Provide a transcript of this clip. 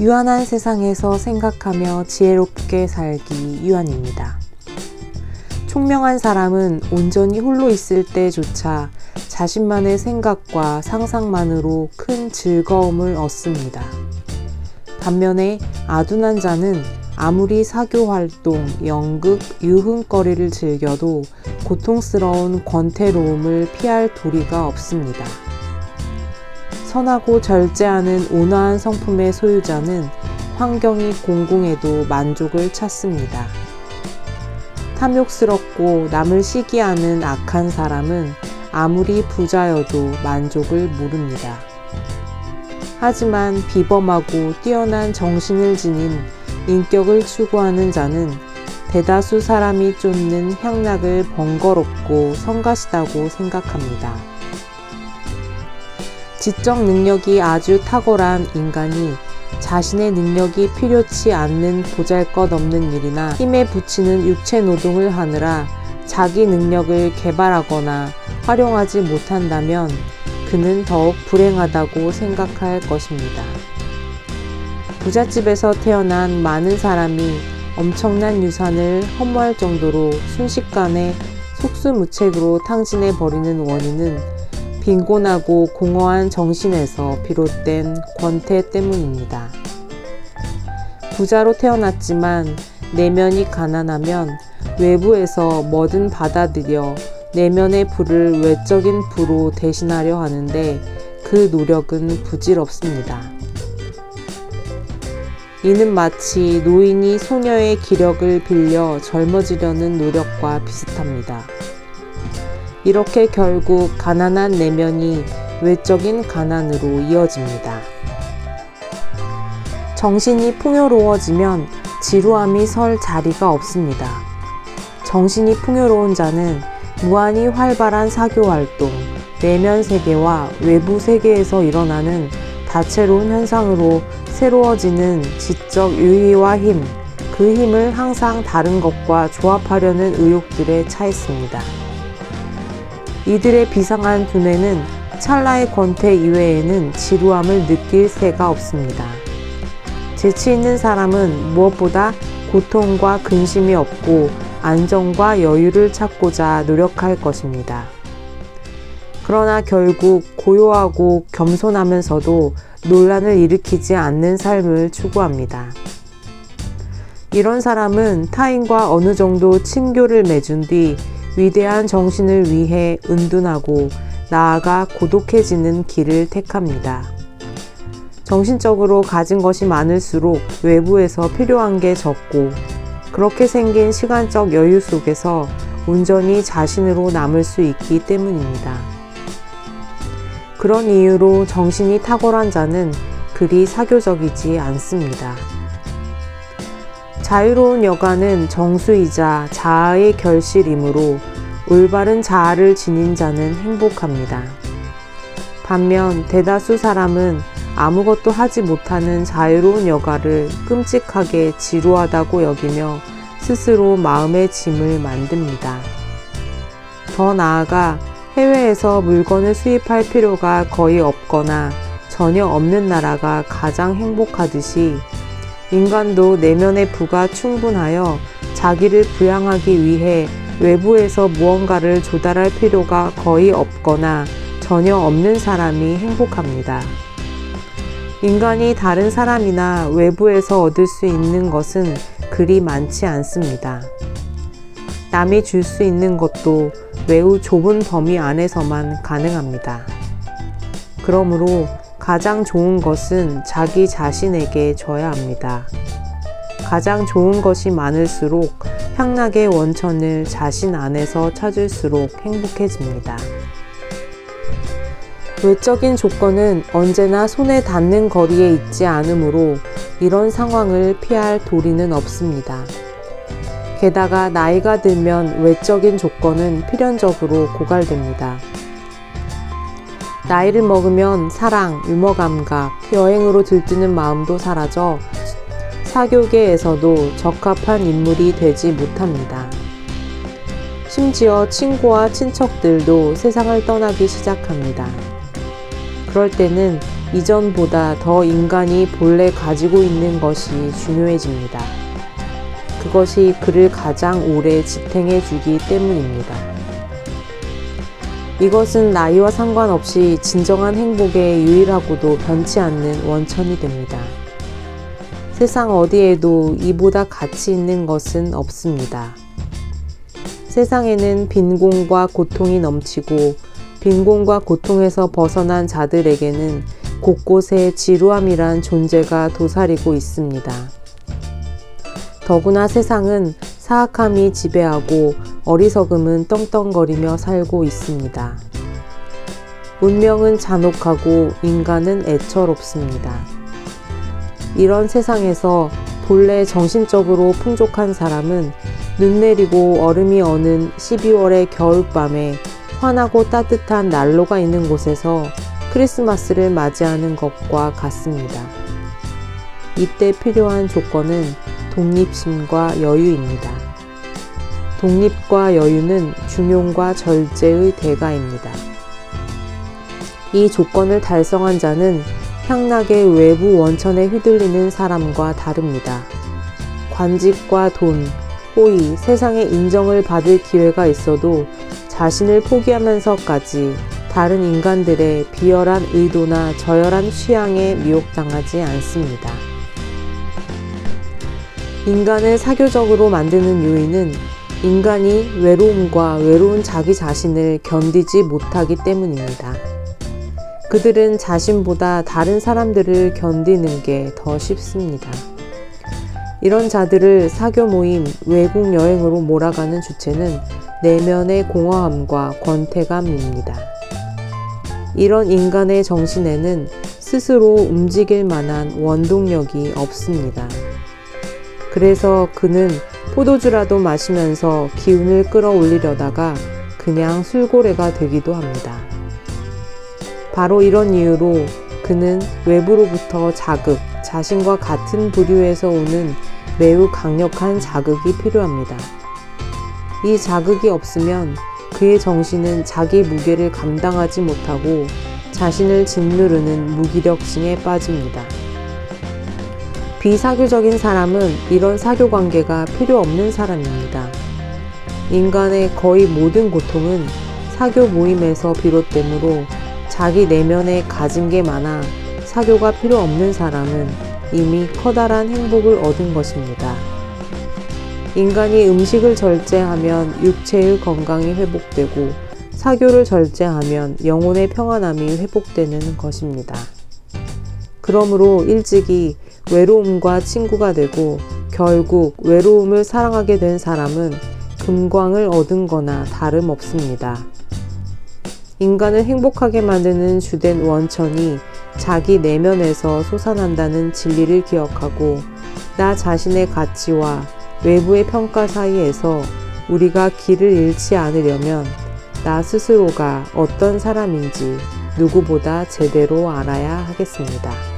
유한한 세상에서 생각하며 지혜롭게 살기 유한입니다. 총명한 사람은 온전히 홀로 있을 때조차 자신만의 생각과 상상만으로 큰 즐거움을 얻습니다. 반면에 아둔한 자는 아무리 사교활동, 연극, 유흥거리를 즐겨도 고통스러운 권태로움을 피할 도리가 없습니다. 선하고 절제하는 온화한 성품의 소유자는 환경이 공공해도 만족을 찾습니다. 탐욕스럽고 남을 시기하는 악한 사람은 아무리 부자여도 만족을 모릅니다. 하지만 비범하고 뛰어난 정신을 지닌 인격을 추구하는 자는 대다수 사람이 쫓는 향락을 번거롭고 성가시다고 생각합니다. 지적 능력이 아주 탁월한 인간이 자신의 능력이 필요치 않는 보잘것없는 일이나 힘에 부치는 육체 노동을 하느라 자기 능력을 개발하거나 활용하지 못한다면 그는 더욱 불행하다고 생각할 것입니다. 부잣집에서 태어난 많은 사람이 엄청난 유산을 허무할 정도로 순식간에 속수무책으로 탕진해 버리는 원인은 빈곤하고 공허한 정신에서 비롯된 권태 때문입니다. 부자로 태어났지만 내면이 가난하면 외부에서 뭐든 받아들여 내면의 부를 외적인 부로 대신하려 하는데 그 노력은 부질없습니다. 이는 마치 노인이 소녀의 기력을 빌려 젊어지려는 노력과 비슷합니다. 이렇게 결국 가난한 내면이 외적인 가난으로 이어집니다. 정신이 풍요로워지면 지루함이 설 자리가 없습니다. 정신이 풍요로운 자는 무한히 활발한 사교활동, 내면 세계와 외부 세계에서 일어나는 다채로운 현상으로 새로워지는 지적 유희와 힘, 그 힘을 항상 다른 것과 조합하려는 의욕들에 차 있습니다. 이들의 비상한 두뇌는 찰나의 권태 이외에는 지루함을 느낄 새가 없습니다. 재치 있는 사람은 무엇보다 고통과 근심이 없고 안정과 여유를 찾고자 노력할 것입니다. 그러나 결국 고요하고 겸손하면서도 논란을 일으키지 않는 삶을 추구합니다. 이런 사람은 타인과 어느 정도 친교를 맺은 뒤 위대한 정신을 위해 은둔하고 나아가 고독해지는 길을 택합니다. 정신적으로 가진 것이 많을수록 외부에서 필요한 게 적고 그렇게 생긴 시간적 여유 속에서 온전히 자신으로 남을 수 있기 때문입니다. 그런 이유로 정신이 탁월한 자는 그리 사교적이지 않습니다. 자유로운 여가는 정수이자 자아의 결실이므로 올바른 자아를 지닌 자는 행복합니다. 반면 대다수 사람은 아무것도 하지 못하는 자유로운 여가를 끔찍하게 지루하다고 여기며 스스로 마음의 짐을 만듭니다. 더 나아가 해외에서 물건을 수입할 필요가 거의 없거나 전혀 없는 나라가 가장 행복하듯이 인간도 내면의 부가 충분하여 자기를 부양하기 위해 외부에서 무언가를 조달할 필요가 거의 없거나 전혀 없는 사람이 행복합니다. 인간이 다른 사람이나 외부에서 얻을 수 있는 것은 그리 많지 않습니다. 남이 줄 수 있는 것도 매우 좁은 범위 안에서만 가능합니다. 그러므로 가장 좋은 것은 자기 자신에게 줘야 합니다. 가장 좋은 것이 많을수록 향락의 원천을 자신 안에서 찾을수록 행복해집니다. 외적인 조건은 언제나 손에 닿는 거리에 있지 않으므로 이런 상황을 피할 도리는 없습니다. 게다가 나이가 들면 외적인 조건은 필연적으로 고갈됩니다. 나이를 먹으면 사랑, 유머 감각, 여행으로 들뜨는 마음도 사라져 사교계에서도 적합한 인물이 되지 못합니다. 심지어 친구와 친척들도 세상을 떠나기 시작합니다. 그럴 때는 이전보다 더 인간이 본래 가지고 있는 것이 중요해집니다. 그것이 그를 가장 오래 지탱해 주기 때문입니다. 이것은 나이와 상관없이 진정한 행복의 유일하고도 변치 않는 원천이 됩니다. 세상 어디에도 이보다 가치 있는 것은 없습니다. 세상에는 빈곤과 고통이 넘치고 빈곤과 고통에서 벗어난 자들에게는 곳곳에 지루함이란 존재가 도사리고 있습니다. 더구나 세상은 사악함이 지배하고 어리석음은 떵떵거리며 살고 있습니다. 운명은 잔혹하고 인간은 애처롭습니다. 이런 세상에서 본래 정신적으로 풍족한 사람은 눈 내리고 얼음이 어는 12월의 겨울밤에 환하고 따뜻한 난로가 있는 곳에서 크리스마스를 맞이하는 것과 같습니다. 이때 필요한 조건은 독립심과 여유입니다. 독립과 여유는 중용과 절제의 대가입니다. 이 조건을 달성한 자는 향락의 외부 원천에 휘둘리는 사람과 다릅니다. 관직과 돈, 호의, 세상의 인정을 받을 기회가 있어도 자신을 포기하면서까지 다른 인간들의 비열한 의도나 저열한 취향에 미혹당하지 않습니다. 인간을 사교적으로 만드는 요인은 인간이 외로움과 외로운 자기 자신을 견디지 못하기 때문입니다. 그들은 자신보다 다른 사람들을 견디는 게 더 쉽습니다. 이런 자들을 사교 모임, 외국 여행으로 몰아가는 주체는 내면의 공허함과 권태감입니다. 이런 인간의 정신에는 스스로 움직일 만한 원동력이 없습니다. 그래서 그는 포도주라도 마시면서 기운을 끌어올리려다가 그냥 술고래가 되기도 합니다. 바로 이런 이유로 그는 외부로부터 자극, 자신과 같은 부류에서 오는 매우 강력한 자극이 필요합니다. 이 자극이 없으면 그의 정신은 자기 무게를 감당하지 못하고 자신을 짓누르는 무기력증에 빠집니다. 비사교적인 사람은 이런 사교관계가 필요 없는 사람입니다. 인간의 거의 모든 고통은 사교 모임에서 비롯되므로 자기 내면에 가진 게 많아 사교가 필요 없는 사람은 이미 커다란 행복을 얻은 것입니다. 인간이 음식을 절제하면 육체의 건강이 회복되고 사교를 절제하면 영혼의 평안함이 회복되는 것입니다. 그러므로 일찍이 외로움과 친구가 되고 결국 외로움을 사랑하게 된 사람은 금광을 얻은 거나 다름없습니다. 인간을 행복하게 만드는 주된 원천이 자기 내면에서 솟아난다는 진리를 기억하고 나 자신의 가치와 외부의 평가 사이에서 우리가 길을 잃지 않으려면 나 스스로가 어떤 사람인지 누구보다 제대로 알아야 하겠습니다.